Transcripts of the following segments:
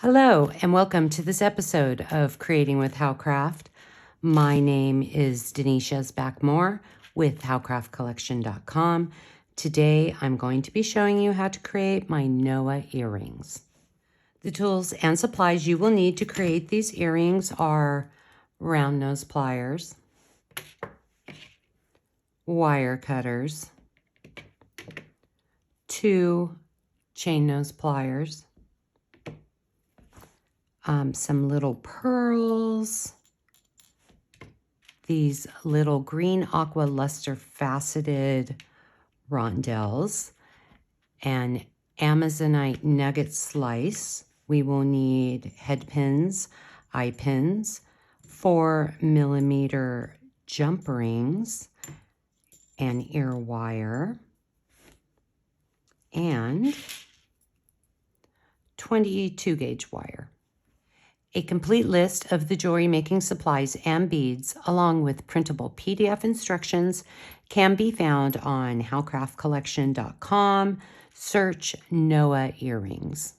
Hello, and welcome to this episode of Creating with Howcraft. My name is Denise Backmore with howcraftcollection.com. Today, I'm going to be showing you how to create my Noah earrings. The tools and supplies you will need to create these earrings are round nose pliers, wire cutters, 2 chain nose pliers, some little pearls, these little green aqua luster faceted rondelles, an Amazonite nugget slice. We will need head pins, eye pins, 4mm jump rings, an ear wire, and 22 gauge wire. A complete list of the jewelry making supplies and beads, along with printable PDF instructions, can be found on howcraftcollection.com. Search Noah earrings.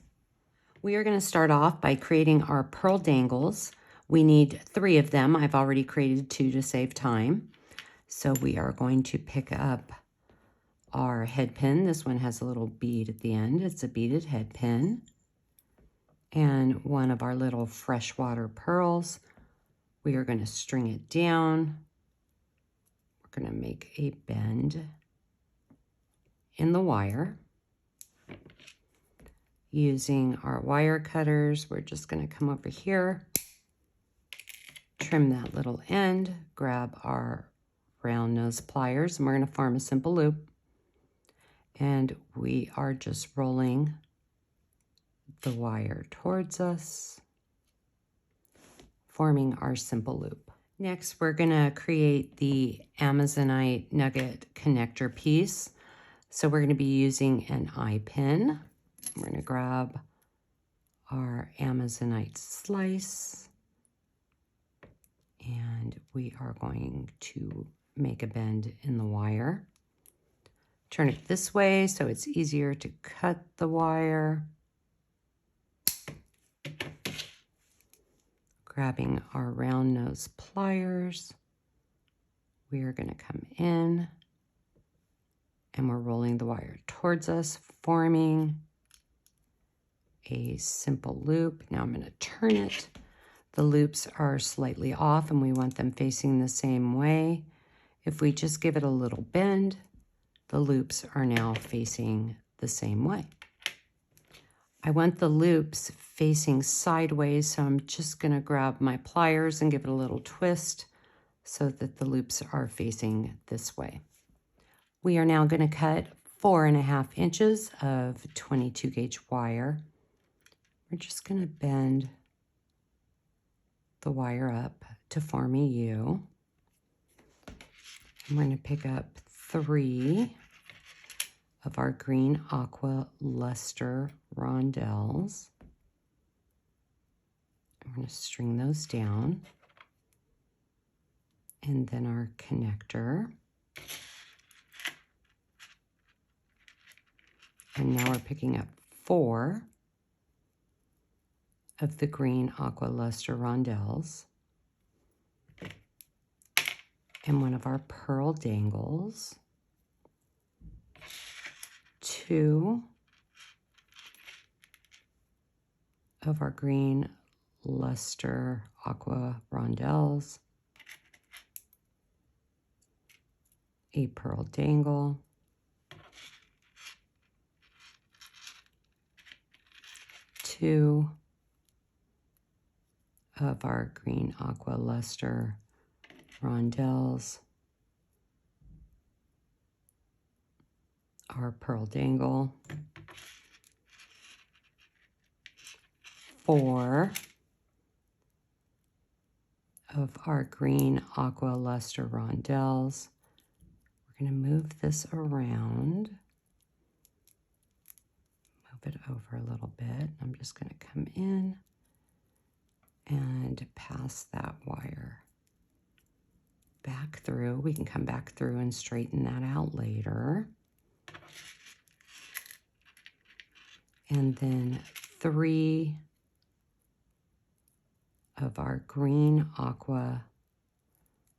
We are going to start off by creating our pearl dangles. We need 3 of them. I've already created 2 to save time. So we are going to pick up our head pin. This one has a little bead at the end. It's a beaded head pin. And one of our little freshwater pearls. We are going to string it down. We're going to make a bend in the wire. Using our wire cutters, we're just going to come over here, trim that little end, grab our round nose pliers, and we're going to form a simple loop. And we are just rolling the wire towards us, forming our simple loop. Next, we're going to create the Amazonite Nugget Connector piece. So we're going to be using an eye pin. We're going to grab our Amazonite slice, and we are going to make a bend in the wire. Turn it this way so it's easier to cut the wire. Grabbing our round nose pliers, we are going to come in and we're rolling the wire towards us, forming a simple loop. Now I'm going to turn it. The loops are slightly off and we want them facing the same way. If we just give it a little bend, the loops are now facing the same way. I want the loops facing sideways, so I'm just going to grab my pliers and give it a little twist so that the loops are facing this way. We are now going to cut 4.5 inches of 22 gauge wire. We're just going to bend the wire up to form a U. And we're going to pick up 3 of our green aqua luster rondelles. I'm going to string those down. And then our connector. And now we're picking up 4 of the green aqua luster rondelles. And one of our pearl dangles. 2 of our green luster aqua rondelles, a pearl dangle, 2 of our green aqua luster rondelles, our pearl dangle, 4 of our green aqua luster rondelles. We're going to move this around, move it over a little bit. I'm just going to come in and pass that wire back through. We can come back through and straighten that out later. And then 3 of our green aqua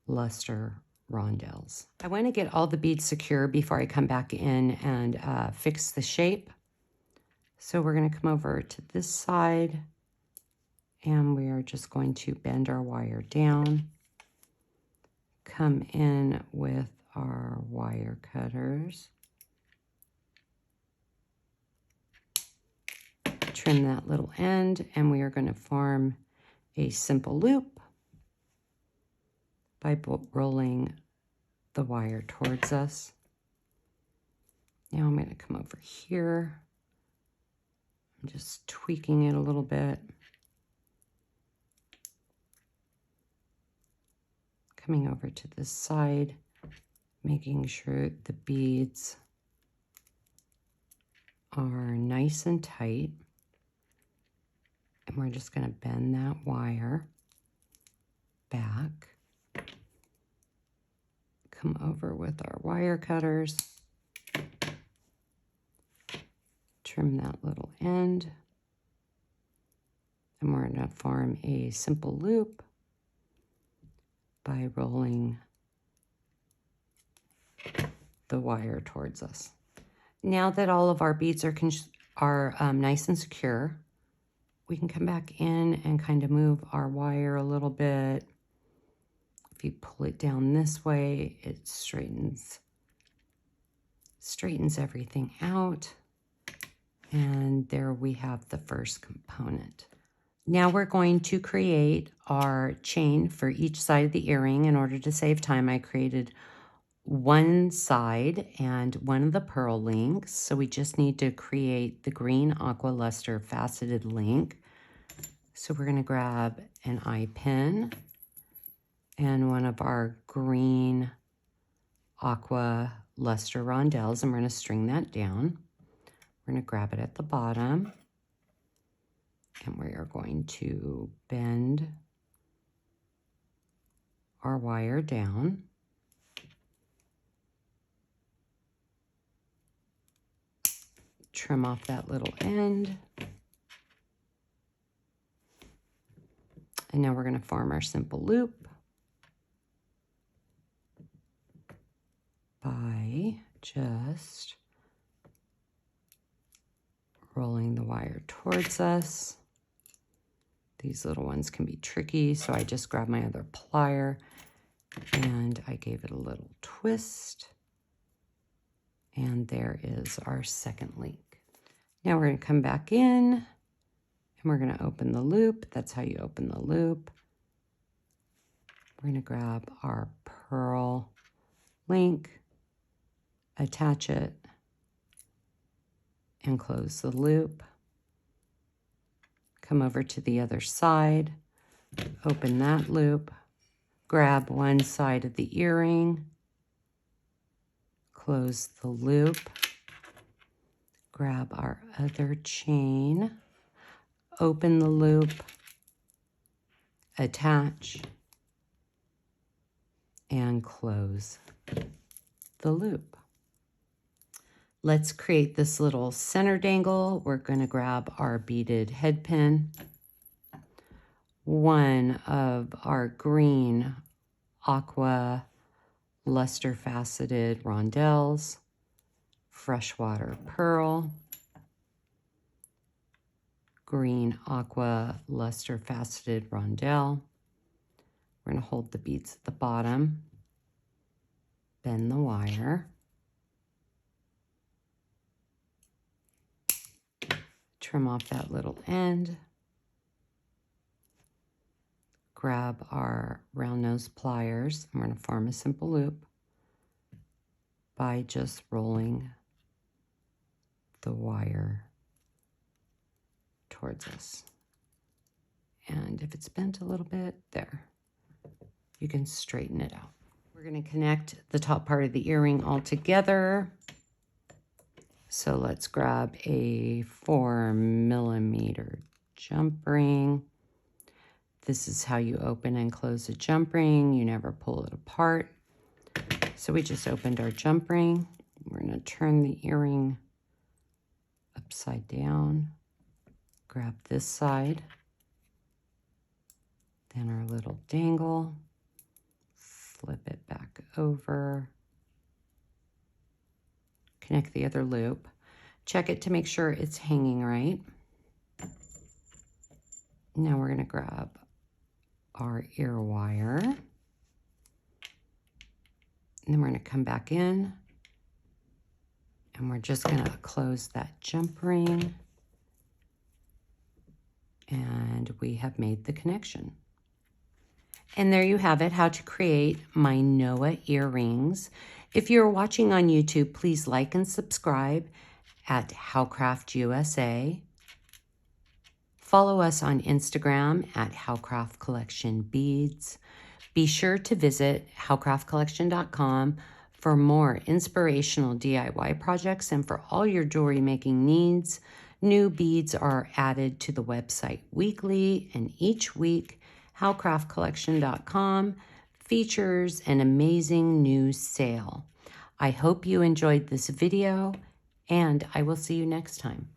luster rondelles. I want to get all the beads secure before I come back in and fix the shape. So we're going to come over to this side and we are just going to bend our wire down, come in with our wire cutters, trim that little end, and we are going to form a simple loop by rolling the wire towards us. Now I'm going to come over here. I'm just tweaking it a little bit. Coming over to this side, making sure the beads are nice and tight. And we're just going to bend that wire back. Come over with our wire cutters. Trim that little end. And we're going to form a simple loop by rolling the wire towards us. Now that all of our beads are nice and secure, we can come back in and kind of move our wire a little bit. If you pull it down this way, it straightens everything out. And there we have the first component. Now we're going to create our chain for each side of the earring. In order to save time, I created one side and one of the pearl links. So we just need to create the green aqua luster faceted link. So we're going to grab an eye pin and one of our green aqua luster rondelles, and we're going to string that down. We're going to grab it at the bottom, and we are going to bend our wire down. Trim off that little end. And now we're going to form our simple loop by just rolling the wire towards us. These little ones can be tricky, so I just grabbed my other plier and I gave it a little twist. And there is our second link. Now we're going to come back in and we're going to open the loop. That's how you open the loop. We're going to grab our pearl link, attach it, and close the loop. Come over to the other side, open that loop, grab one side of the earring, close the loop, grab our other chain, open the loop, attach, and close the loop. Let's create this little center dangle. We're going to grab our beaded head pin, one of our green aqua luster faceted rondelles, freshwater pearl, green aqua luster faceted rondelle. We're going to hold the beads at the bottom, bend the wire, trim off that little end, grab our round nose pliers, and we're going to form a simple loop by just rolling the wire towards us. And if it's bent a little bit, there, you can straighten it out. We're going to connect the top part of the earring all together. So let's grab a 4mm jump ring. This is how you open and close a jump ring. You never pull it apart. So we just opened our jump ring. We're going to turn the earring upside down. Grab this side. Then our little dangle, flip it back over, connect the other loop, check it to make sure it's hanging right. Now we're going to grab our ear wire, and then we're going to come back in, and we're just going to close that jump ring, and we have made the connection. And there you have it, how to create my Noah earrings. If you're watching on YouTube, please like and subscribe at Howcraft USA. Follow us on Instagram at Howcraft Collection Beads. Be sure to visit howcraftcollection.com for more inspirational DIY projects, and for all your jewelry making needs. New beads are added to the website weekly, and each week howcraftcollection.com features an amazing new sale. I hope you enjoyed this video, and I will see you next time.